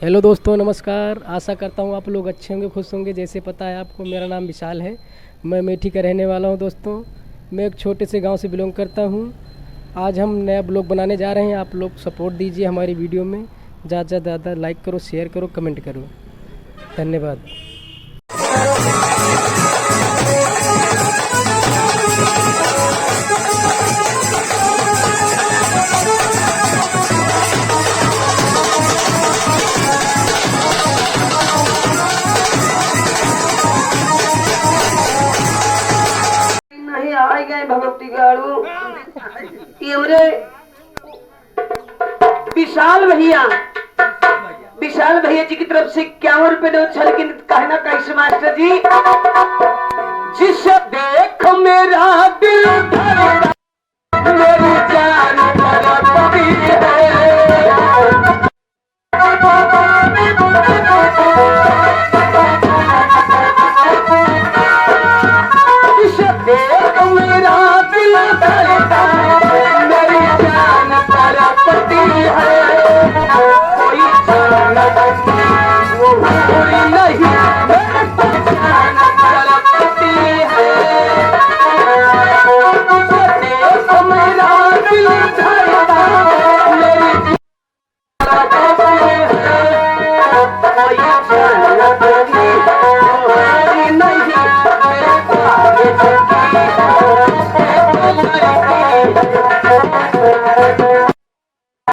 Hello दोस्तों, नमस्कार। आशा करता हूँ आप लोग अच्छे होंगे, खुश होंगे। जैसे पता है आपको, मेरा नाम विशाल है। मैं मेठी का रहने वाला हूँ। दोस्तों, मैं एक छोटे से गांव से बिलोंग करता हूँ। आज हम नया ब्लॉग बनाने जा रहे हैं। आप लोग सपोर्ट दीजिए हमारी वीडियो में। ज़्यादा से ज़्यादा लाइक करो, शेयर करो, कमेंट करो। धन्यवाद। नहीं आ गए भगवती गाड़ू ये हमरे विशाल भैया जी की तरफ से 51 रुपए दो छल के कहना कैसे मास्टर जी। जिसे देख मेरा दिल धड़का, मेरी जान तड़पती है। जिसे देख मेरा दिल धड़का, मेरी जान तड़पती है। कोई जान वो कोई नहीं, मेरी जान तड़पती है। जिसे देख मेरा दिल धड़का, मेरी जान तड़पती है। कोई जान नहीं, कोई नहीं, मेरे पास